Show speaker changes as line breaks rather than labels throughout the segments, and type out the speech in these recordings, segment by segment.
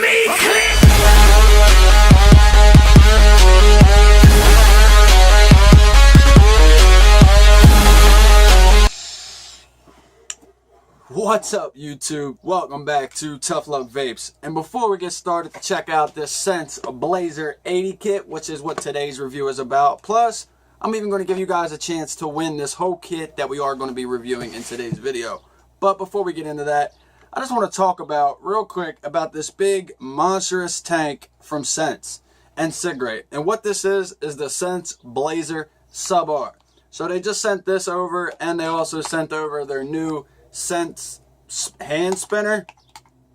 me click.
What's up, YouTube? Welcome back to Tough Luck Vapes. And before we get started, check out this Sense Blazer80 kit, which is what today's review is about. Plus, I'm even going to give you guys a chance to win this whole kit that we are going to be reviewing in today's video. But before we get into that, I just want to talk about real quick about this big monstrous tank from Sense and Cigreat. And what this is the Sense Blazer SubOhm. So they just sent this over, and they also sent over their new Sense hand spinner.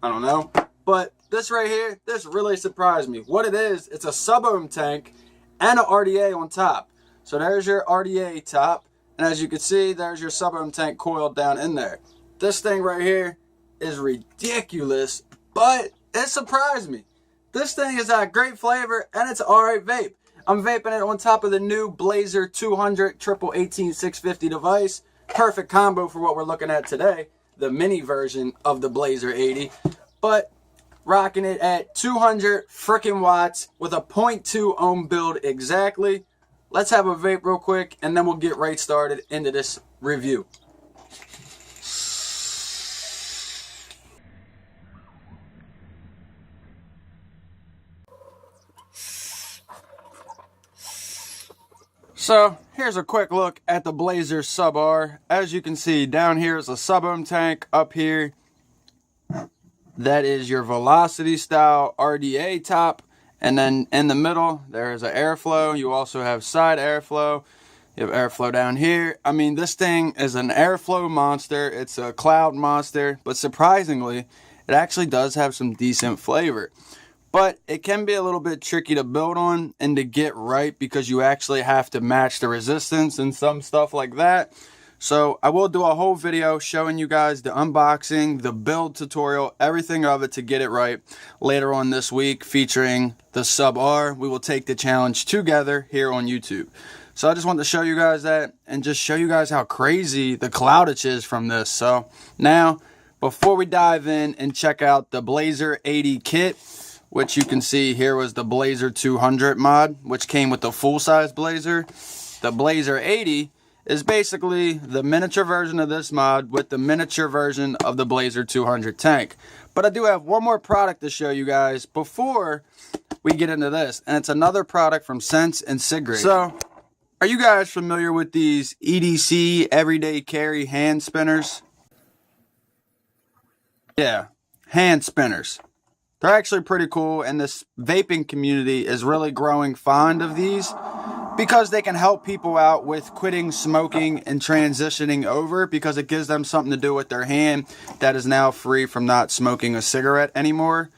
I don't know, but this right here, this really surprised me. What it is, it's a SubOhm tank and an RDA on top. So there's your RDA top, and as you can see, there's your SubOhm tank coil down in there. This thing right here is ridiculous, but it surprised me. This thing has got great flavor, and it's alright vape. I'm vaping it on top of the new Blazer 200 triple 18650 device. Perfect combo for what we're looking at today, the mini version of the Blazer80, but rocking it at 200 freaking watts with a 0.2 ohm build exactly. Let's have a vape real quick, and then we'll get right started into this review. So here's a quick look at the Blazer SubOhm. As you can see, down here is a SubOhm tank. Up here, that is your velocity style RDA top. And then in the middle, there is an airflow. You also have side airflow. You have airflow down here. I mean, this thing is an airflow monster. It's a cloud monster. But surprisingly, it actually does have some decent flavor. But it can be a little bit tricky to build on and to get right because you actually have to match the resistance and some stuff like that. So I will do a whole video showing you guys the unboxing, the build tutorial, everything of it to get it right later on this week featuring the SubOhm. We will take the challenge together here on YouTube. So I just want to show you guys that and just show you guys how crazy the cloudage is from this. So now, before we dive in and check out the Blazer80 kit, which you can see here was the Blazer 200 mod, which came with the full-size Blazer. The Blazer80 is basically the miniature version of this mod with the miniature version of the Blazer 200 tank. But I do have one more product to show you guys before we get into this, and it's another product from Sense and Cigreat. So, are you guys familiar with these EDC everyday carry hand spinners? Yeah, hand spinners. They're actually pretty cool, and this vaping community is really growing fond of these because they can help people out with quitting smoking and transitioning over because it gives them something to do with their hand that is now free from not smoking a cigarette anymore.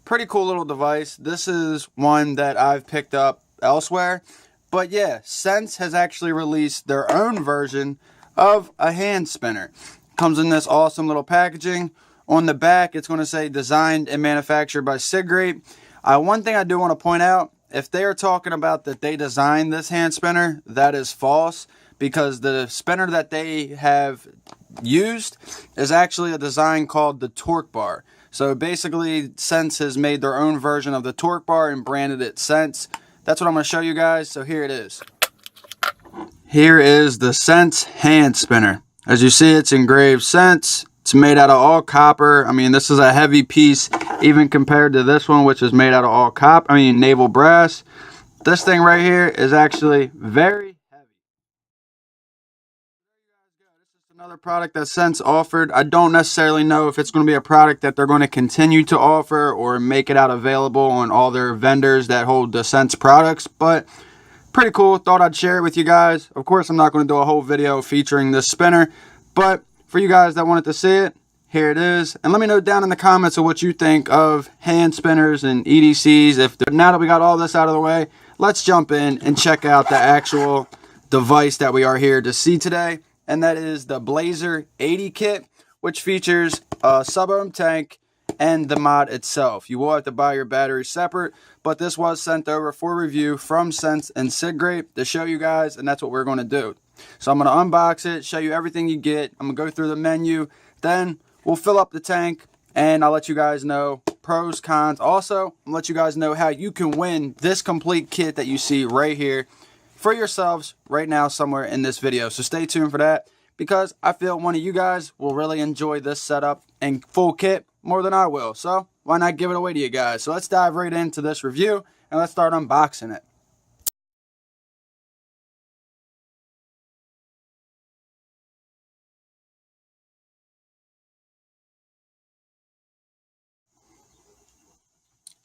Pretty cool little device. This is one that I've picked up elsewhere. But yeah, Sense has actually released their own version of a hand spinner. Comes in this awesome little packaging. On the back, it's going to say designed and manufactured by Cigreat. One thing I do want to point out, if they are talking about that they designed this hand spinner, that is false because the spinner that they have used is actually a design called the Torque Bar. So basically, Sense has made their own version of the Torque Bar and branded it Sense. That's what I'm going to show you guys, so here it is. Here is the Sense hand spinner. As you see, it's engraved Sense. It's made out of all copper. I mean, this is a heavy piece, even compared to this one, which is made out of all copper. I mean, naval brass. This thing right here is actually very heavy. This is another product that Sense offered. I don't necessarily know if it's going to be a product that they're going to continue to offer or make it out available on all their vendors that hold the Sense products, but pretty cool. Thought I'd share it with you guys. Of course, I'm not going to do a whole video featuring this spinner, but for you guys that wanted to see it, here it is. And let me know down in the comments of what you think of hand spinners and EDCs. Now that we got all this out of the way, let's jump in and check out the actual device that we are here to see today. And that is the Blazer80 kit, which features a SubOhm tank and the mod itself. You will have to buy your batteries separate, but this was sent over for review from Sense and Cigreat to show you guys, and that's what we're going to do. So I'm going to unbox it, show you everything you get. I'm going to go through the menu, then we'll fill up the tank, and I'll let you guys know pros, cons. Also, I'll let you guys know how you can win this complete kit that you see right here for yourselves right now somewhere in this video. So stay tuned for that, because I feel one of you guys will really enjoy this setup and full kit more than I will. So why not give it away to you guys? So let's dive right into this review and let's start unboxing it.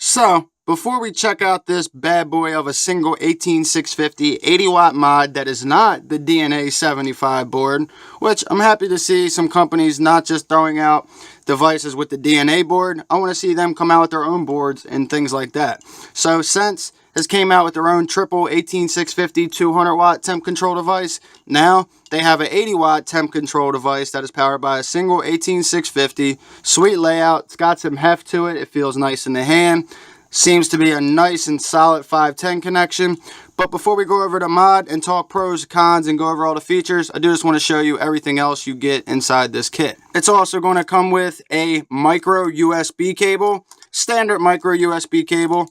So, before we check out this bad boy of a single 18650 80 watt mod that is not the DNA 75 board, which I'm happy to see some companies not just throwing out devices with the DNA board. I want to see them come out with their own boards and things like that. So Sense has came out with their own triple 18650 200 watt temp control device. Now they have an 80 watt temp control device that is powered by a single 18650. Sweet layout. It's got some heft to it. It feels nice in the hand. Seems to be a nice and solid 510 connection. But before we go over the mod and talk pros, cons, and go over all the features, I do just want to show you everything else you get inside this kit. It's also going to come with a micro USB cable, standard micro USB cable.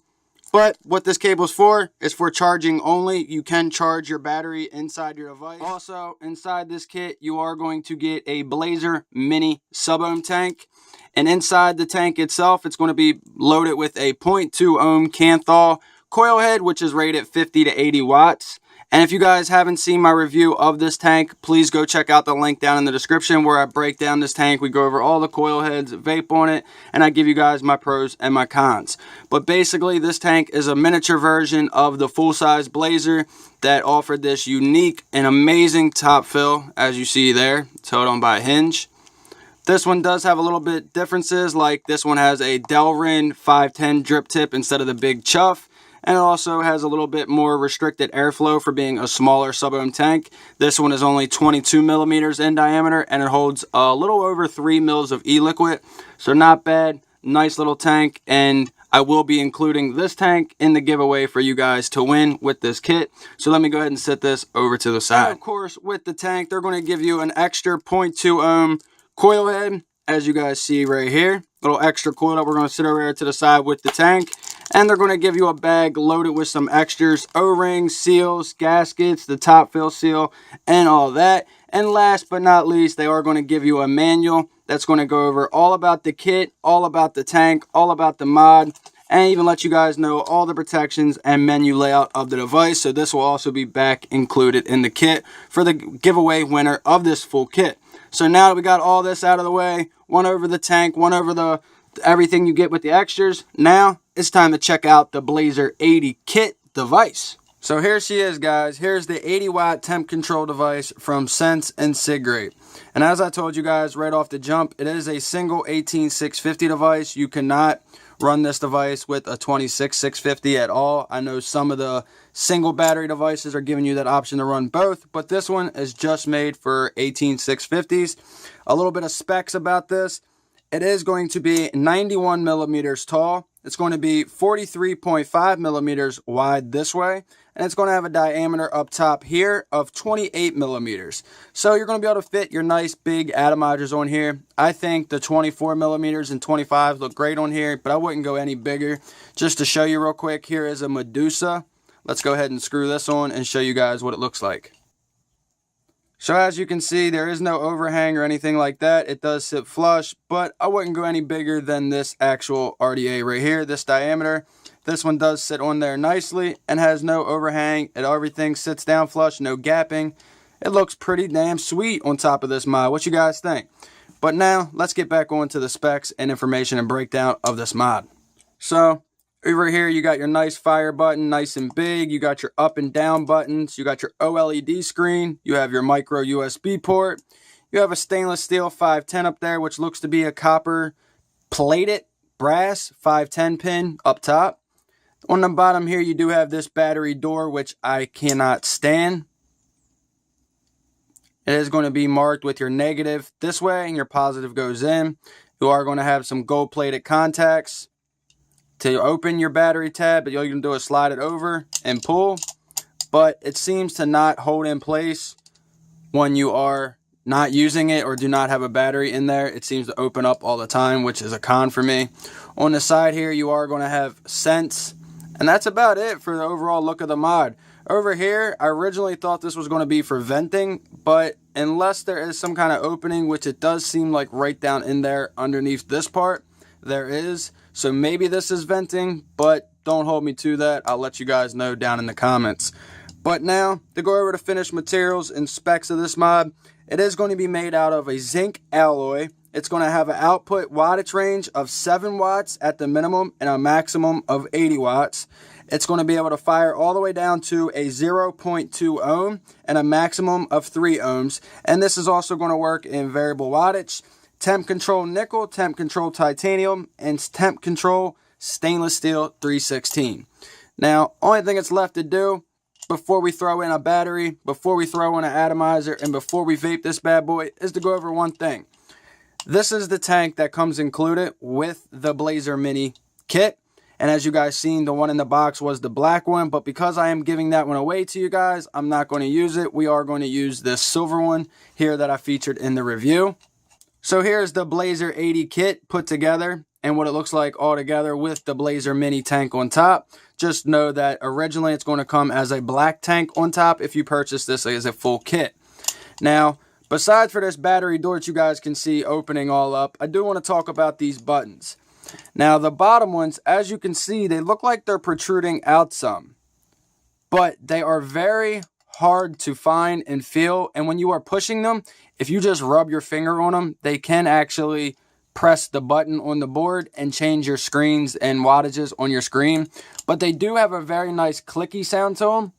But what this cable is for charging only. You can charge your battery inside your device. Also, inside this kit, you are going to get a Blazer mini SubOhm tank. And inside the tank itself, it's going to be loaded with a 0.2 ohm Canthal coil head, which is rated 50 to 80 watts. And if you guys haven't seen my review of this tank, please go check out the link down in the description where I break down this tank. We go over all the coil heads, vape on it, and I give you guys my pros and my cons. But basically, this tank is a miniature version of the full-size Blazer that offered this unique and amazing top fill, as you see there. It's held on by a hinge. This one does have a little bit differences, like this one has a Delrin 510 drip tip instead of the big chuff. And it also has a little bit more restricted airflow for being a smaller SubOhm tank. This one is only 22 millimeters in diameter, and it holds a little over 3 mils of e-liquid. So not bad, nice little tank, and I will be including this tank in the giveaway for you guys to win with this kit. So let me go ahead and set this over to the side. And of course, with the tank, they're going to give you an extra 0.2 ohm coil head, as you guys see right here. Little extra coil that we're going to sit over here to the side with the tank. And they're going to give you a bag loaded with some extras, O-rings, seals, gaskets, the top fill seal, and all that. And last but not least, they are going to give you a manual that's going to go over all about the kit, all about the tank, all about the mod, and even let you guys know all the protections and menu layout of the device. So this will also be back included in the kit for the giveaway winner of this full kit. So now that we got all this out of the way, one over the tank, one over the everything you get with the extras, now it's time to check out the Blazer80 kit device. So here she is, guys. Here's the 80 watt temp control device from Sense and Cigreat. And as I told you guys right off the jump, it is a single 18650 device. You cannot run this device with a 26650 at all. I know some of the single battery devices are giving you that option to run both, but this one is just made for 18650s. A little bit of specs about this. It is going to be 91 millimeters tall. It's going to be 43.5 millimeters wide this way, and it's going to have a diameter up top here of 28 millimeters. So you're going to be able to fit your nice big atomizers on here. I think the 24 millimeters and 25 look great on here, but I wouldn't go any bigger. Just to show you real quick, here is a Medusa. Let's go ahead and screw this on and show you guys what it looks like. So as you can see, there is no overhang or anything like that. It does sit flush, but I wouldn't go any bigger than this actual RDA right here, this diameter. This one does sit on there nicely and has no overhang. Everything sits down flush, no gapping. It looks pretty damn sweet on top of this mod. What you guys think? But now, let's get back on to the specs and information and breakdown of this mod. So, over here, you got your nice fire button, nice and big. You got your up and down buttons. You got your OLED screen. You have your micro USB port. You have a stainless steel 510 up there, which looks to be a copper plated brass 510 pin up top. On the bottom here, you do have this battery door, which I cannot stand. It is going to be marked with your negative this way, and your positive goes in. You are going to have some gold-plated contacts to open your battery tab, but all you can do is slide it over and pull. But it seems to not hold in place when you are not using it or do not have a battery in there. It seems to open up all the time, which is a con for me. On the side here, you are going to have Sense. And that's about it for the overall look of the mod. Over here, I originally thought this was going to be for venting, but unless there is some kind of opening, which it does seem like right down in there underneath this part, there is. So maybe this is venting, but don't hold me to that. I'll let you guys know down in the comments. But now, to go over the finished materials and specs of this mod, it is going to be made out of a zinc alloy. It's going to have an output wattage range of 7 watts at the minimum and a maximum of 80 watts. It's going to be able to fire all the way down to a 0.2 ohm and a maximum of 3 ohms. And this is also going to work in variable wattage, Temp Control nickel, Temp Control titanium, and Temp Control stainless steel 316. Now, only thing that's left to do before we throw in a battery, before we throw in an atomizer, and before we vape this bad boy is to go over one thing. This is the tank that comes included with the Blazer Mini kit. And as you guys seen, the one in the box was the black one. But because I am giving that one away to you guys, I'm not going to use it. We are going to use this silver one here that I featured in the review. So here's the Blazer80 kit put together and what it looks like all together with the Blazer Mini tank on top. Just know that originally it's going to come as a black tank on top if you purchase this as a full kit. Now, besides for this battery door that you guys can see opening all up, I do want to talk about these buttons. Now, the bottom ones, as you can see, they look like they're protruding out some. But they are very hard to find and feel. And when you are pushing them, if you just rub your finger on them, they can actually press the button on the board and change your screens and wattages on your screen. But they do have a very nice clicky sound to them,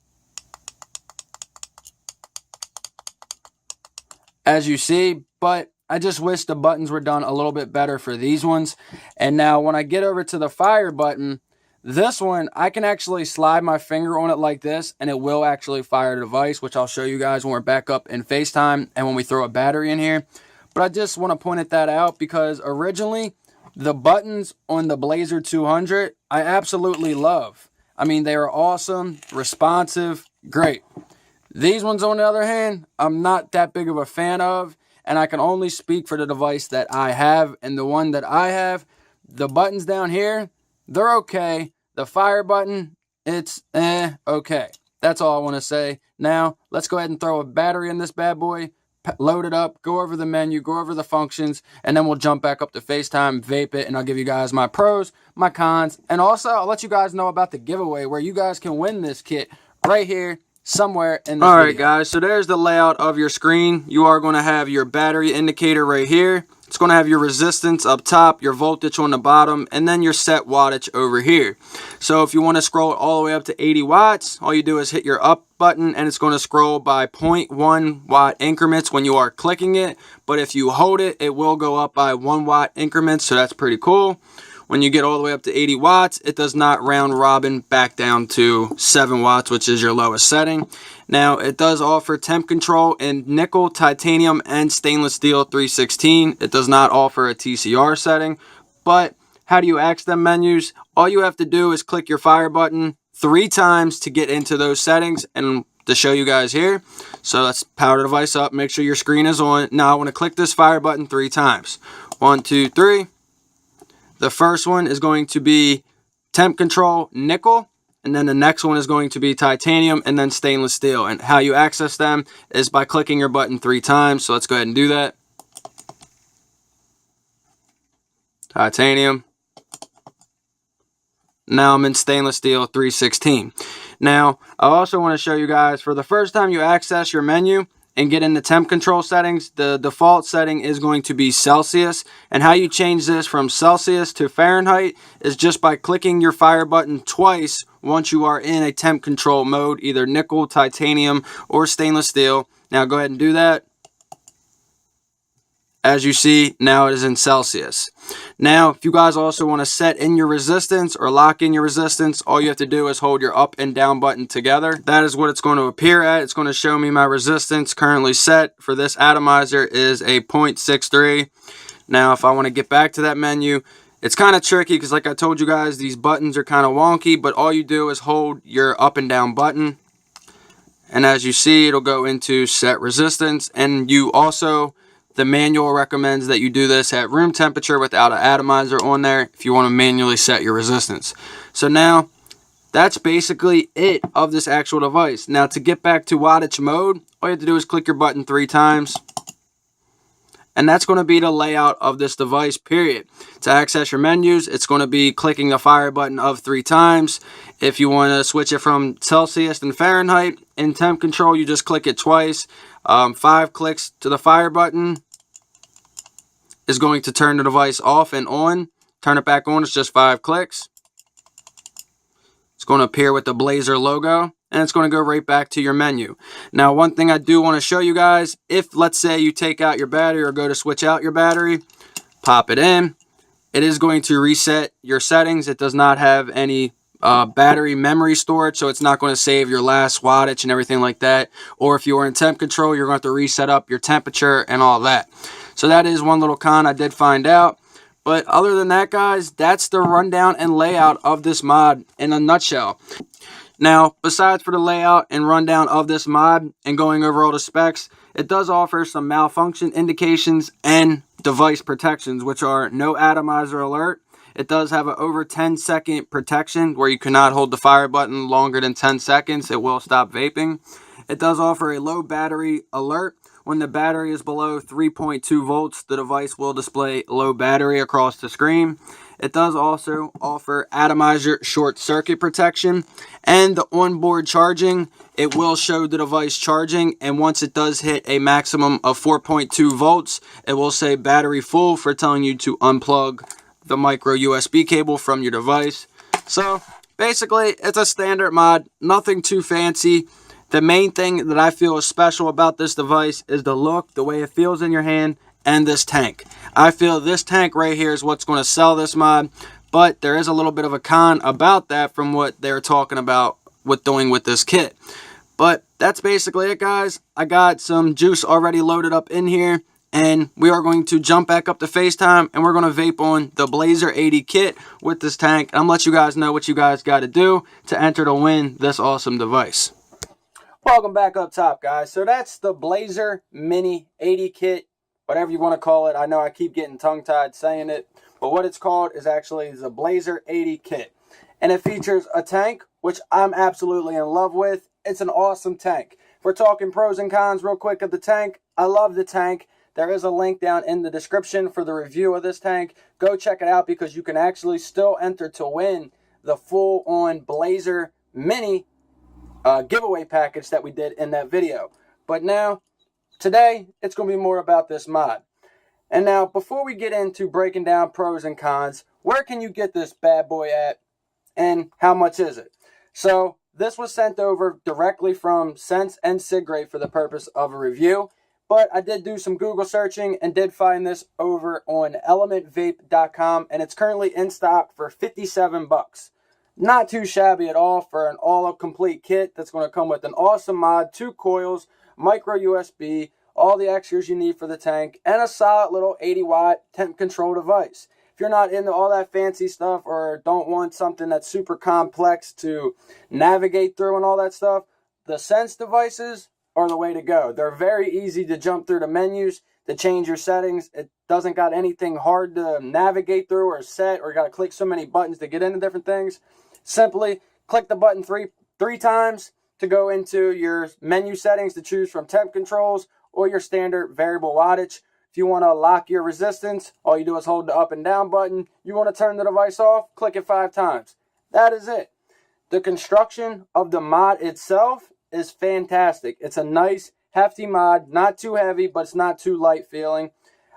as you see. But I just wish the buttons were done a little bit better for these ones. And now when I get over to the fire button, this one, I can actually slide my finger on it like this, and it will actually fire the device, which I'll show you guys when we're back up in FaceTime and when we throw a battery in here. But I just want to point that out because originally, the buttons on the Blazer 200, I absolutely love. I mean, they are awesome, responsive, great. These ones, on the other hand, I'm not that big of a fan of, and I can only speak for the device that I have. And the one that I have, the buttons down here, they're okay. The fire button, it's okay. That's all I want to say. Now, let's go ahead and throw a battery in this bad boy, load it up, go over the menu, go over the functions, and then we'll jump back up to FaceTime, vape it, and I'll give you guys my pros, my cons, and also I'll let you guys know about the giveaway where you guys can win this kit right here somewhere in this video. Alright guys, so there's the layout of your screen. You are going to have your battery indicator right here. It's going to have your resistance up top, your voltage on the bottom, and then your set wattage over here. So if you want to scroll all the way up to 80 watts, all you do is hit your up button, and it's going to scroll by 0.1 watt increments when you are clicking it. But if you hold it, it will go up by 1 watt increments, so that's pretty cool. When you get all the way up to 80 watts, it does not round robin back down to 7 watts, which is your lowest setting. Now, it does offer temp control in nickel, titanium, and stainless steel 316. It does not offer a TCR setting. But how do you access them menus? All you have to do is click your fire button 3 times to get into those settings. And to show you guys here, so let's power the device up, make sure your screen is on. Now, I want to click this fire button 3 times. 1, 2, 3. The first one is going to be temp control nickel, and then the next one is going to be titanium and then stainless steel. And how you access them is by clicking your button 3 times. So let's go ahead and do that. Titanium. Now I'm in stainless steel 316. Now, I also want to show you guys, for the first time you access your menu and get into temp control settings, the default setting is going to be Celsius. And how you change this from Celsius to Fahrenheit is just by clicking your fire button twice once you are in a temp control mode, either nickel, titanium, or stainless steel. Now go ahead and do that. As you see, now it is in Celsius. Now, if you guys also want to set in your resistance or lock in your resistance, all you have to do is hold your up and down button together. That is what it's going to appear at. It's going to show me my resistance currently set for this atomizer is a 0.63. Now, if I want to get back to that menu, it's kind of tricky because like I told you guys, these buttons are kind of wonky, but all you do is hold your up and down button. And as you see, it'll go into set resistance. And you also, The manual recommends that you do this at room temperature without an atomizer on there if you want to manually set your resistance. So now, that's basically it of this actual device. Now to get back to wattage mode, all you have to do is click your button 3 times. And that's going to be the layout of this device, period. To access your menus, it's going to be clicking the fire button of 3 times. If you want to switch it from Celsius and Fahrenheit, in Temp Control, you just click it twice. 5 clicks to the fire button is going to turn the device off and on. Turn it back on, it's just 5 clicks. It's going to appear with the Blazer logo, and it's going to go right back to your menu. Now, one thing I do want to show you guys, if let's say you take out your battery or go to switch out your battery, pop it in, it is going to reset your settings. It does not have any battery memory storage, so it's not going to save your last wattage and everything like that. Or if you are in Temp Control, you're going to have to reset up your temperature and all that. So that is one little con I did find out. But other than that, guys, that's the rundown and layout of this mod in a nutshell. Now, besides for the layout and rundown of this mod and going over all the specs, it does offer some malfunction indications and device protections, which are no atomizer alert. It does have an over 10-second protection where you cannot hold the fire button longer than 10 seconds. It will stop vaping. It does offer a low battery alert. When the battery is below 3.2 volts, the device will display low battery across the screen. It does also offer atomizer short circuit protection and the onboard charging. It will show the device charging, and once it does hit a maximum of 4.2 volts, it will say battery full for telling you to unplug the micro USB cable from your device. So basically, it's a standard mod, nothing too fancy. The main thing that I feel is special about this device is the look, the way it feels in your hand, and this tank. I feel this tank right here is what's going to sell this mod, but there is a little bit of a con about that from what they're talking about with doing with this kit. But that's basically it, guys. I got some juice already loaded up in here, and we are going to jump back up to FaceTime, and we're going to vape on the Blazer80 kit with this tank. I'm going to let you guys know what you guys got to do to enter to win this awesome device. Welcome back up top, guys. So that's the Blazer Mini 80 kit, whatever you want to call it. I know I keep getting tongue-tied saying it, but what it's called is actually the Blazer80 kit. And it features a tank, which I'm absolutely in love with. It's an awesome tank. If we're talking pros and cons real quick of the tank, I love the tank. There is a link down in the description for the review of this tank. Go check it out because you can actually still enter to win the full-on Blazer Mini giveaway package that we did in that video. But now, today, it's going to be more about this mod. And now, before we get into breaking down pros and cons, where can you get this bad boy at, and how much is it? So, this was sent over directly from Sense and Cigreat for the purpose of a review. But I did do some Google searching and did find this over on elementvape.com, and it's currently in stock for 57 bucks. Not too shabby at all for an all-complete kit that's going to come with an awesome mod, 2 coils, micro USB, all the extras you need for the tank, and a solid little 80-watt temp control device. If you're not into all that fancy stuff or don't want something that's super complex to navigate through and all that stuff, the Sense devices are the way to go. They're very easy to jump through the menus, to change your settings. It doesn't got anything hard to navigate through or set, or you got to click so many buttons to get into different things. Simply click the button three times to go into your menu settings to choose from temp controls or your standard variable wattage. If you want to lock your resistance, all you do is hold the up and down button. You want to turn the device off, click it 5 times. That is it. The construction of the mod itself is fantastic. It's a nice, hefty mod, not too heavy, but it's not too light feeling.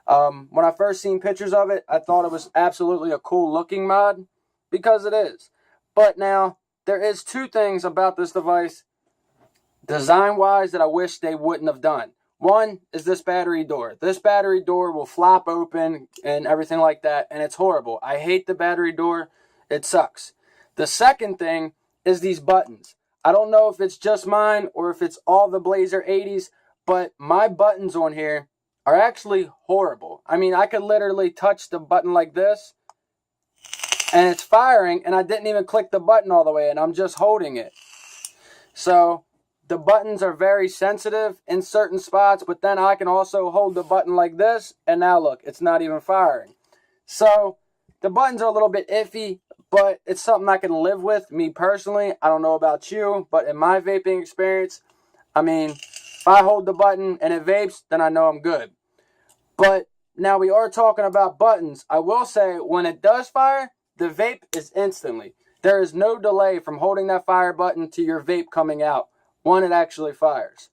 When I first seen pictures of it, I thought it was absolutely a cool looking mod, because it is. But now, there is 2 things about this device, design-wise, that I wish they wouldn't have done. One is this battery door. This battery door will flop open and everything like that, and it's horrible. I hate the battery door. It sucks. The second thing is these buttons. I don't know if it's just mine or if it's all the Blazer80s, but my buttons on here are actually horrible. I mean, I could literally touch the button like this, and it's firing, and I didn't even click the button all the way, and I'm just holding it. So the buttons are very sensitive in certain spots, but then I can also hold the button like this, and now look, it's not even firing. So the buttons are a little bit iffy, but it's something I can live with, me personally. I don't know about you, but in my vaping experience, I mean, if I hold the button and it vapes, then I know I'm good. But now we are talking about buttons. I will say, when it does fire, the vape is instantly. There is no delay from holding that fire button to your vape coming out when it actually fires.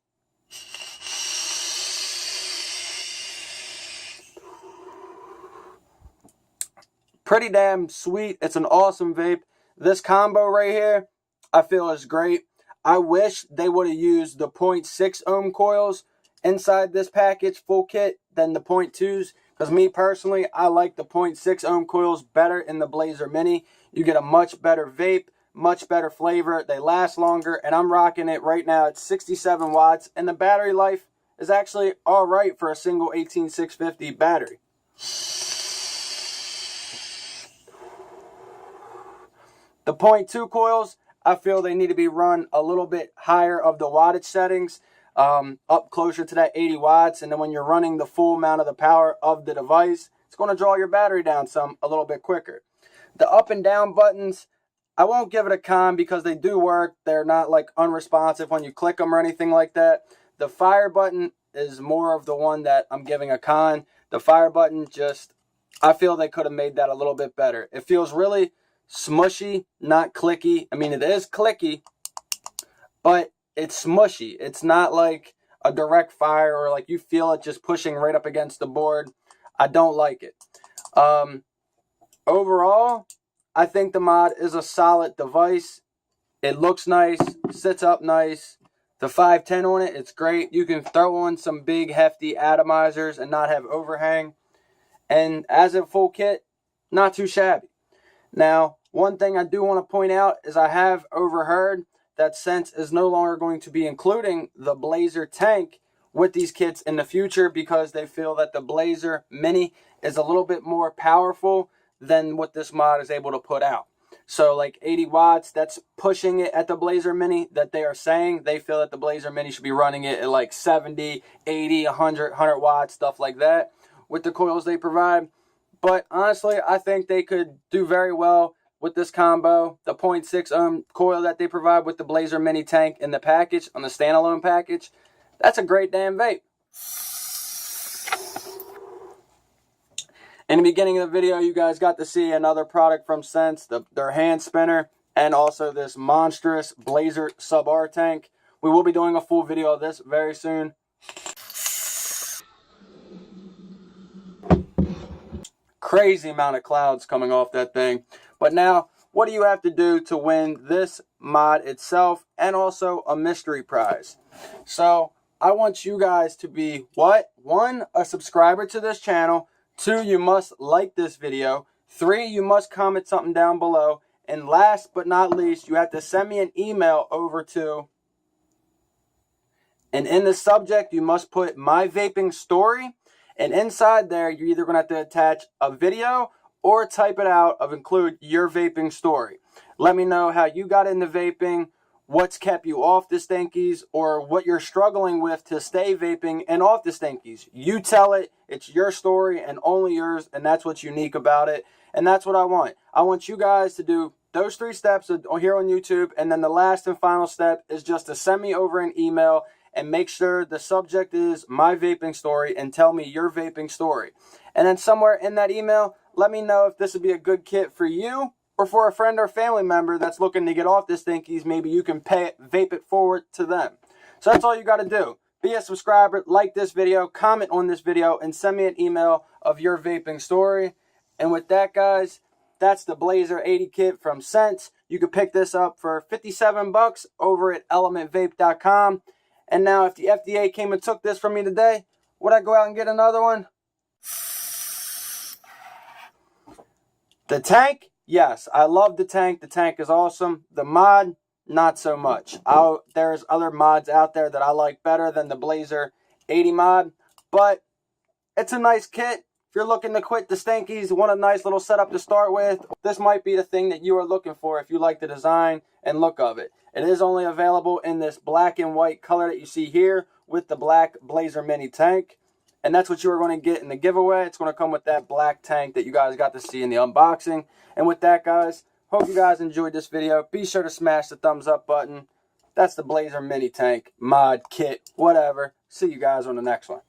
Pretty damn sweet. It's an awesome vape. This combo right here, I feel is great. I wish they would have used the 0.6 ohm coils inside this package full kit than the 0.2s, because me personally, I like the 0.6 ohm coils better in the Blazer Mini. You get a much better vape, much better flavor, they last longer, and I'm rocking it right now at 67 watts, and the battery life is actually all right for a single 18650 battery. The 0.2 coils, I feel they need to be run a little bit higher of the wattage settings, up closer to that 80 watts. And then when you're running the full amount of the power of the device, it's going to draw your battery down a little bit quicker. The up and down buttons, I won't give it a con because they do work. They're not like unresponsive when you click them or anything like that. The fire button is more of the one that I'm giving a con. The fire button, I feel they could have made that a little bit better. It feels really smushy, not clicky. I mean, it is clicky, but it's smushy. It's not like a direct fire or like you feel it just pushing right up against the board. I don't like it. Overall, I think the mod is a solid device. It looks nice, sits up nice. The 510 on it, it's great. You can throw on some big hefty atomizers and not have overhang. And as a full kit, not too shabby. Now, one thing I do want to point out is I have overheard that Sense is no longer going to be including the Blazer tank with these kits in the future because they feel that the Blazer Mini is a little bit more powerful than what this mod is able to put out. So like 80 watts, that's pushing it at the Blazer Mini that they are saying. They feel that the Blazer Mini should be running it at like 70, 80, 100 watts, stuff like that with the coils they provide. But honestly, I think they could do very well with this combo. The 0.6 ohm coil that they provide with the Blazer Mini tank in the package, on the standalone package, that's a great damn vape. In the beginning of the video, you guys got to see another product from Sense, their hand spinner, and also this monstrous Blazer SubOhm tank. We will be doing a full video of this very soon. Crazy amount of clouds coming off that thing. But now, what do you have to do to win this mod itself and also a mystery prize? So I want you guys to be what? 1, a subscriber to this channel. 2, you must like this video. 3, you must comment something down below. And last but not least, you have to send me an email over to, and in the subject, you must put my vaping story. And inside there, you're either going to have to attach a video or type it out of include your vaping story. Let me know how you got into vaping, what's kept you off the stinkies, or what you're struggling with to stay vaping and off the stinkies. You tell it. It's your story and only yours, and that's what's unique about it. And that's what I want. I want you guys to do those 3 steps here on YouTube, and then the last and final step is just to send me over an email and make sure the subject is my vaping story and tell me your vaping story. And then somewhere in that email, let me know if this would be a good kit for you or for a friend or family member that's looking to get off the stinkies. Maybe you can vape it forward to them. So that's all you got to do. Be a subscriber, like this video, comment on this video, and send me an email of your vaping story. And with that, guys, that's the Blazer80 kit from Sense. You can pick this up for 57 bucks over at elementvape.com. And now if the FDA came and took this from me today, would I go out and get another one? The tank? Yes, I love the tank. The tank is awesome. The mod, not so much. There's other mods out there that I like better than the Blazer80 mod. But it's a nice kit. If you're looking to quit the stinkies, want a nice little setup to start with, this might be the thing that you are looking for if you like the design and look of it. It is only available in this black and white color that you see here with the black Blazer mini tank. And that's what you are going to get in the giveaway. It's going to come with that black tank that you guys got to see in the unboxing. And with that, guys, hope you guys enjoyed this video. Be sure to smash the thumbs up button. That's the Blazer mini tank, mod, kit, whatever. See you guys on the next one.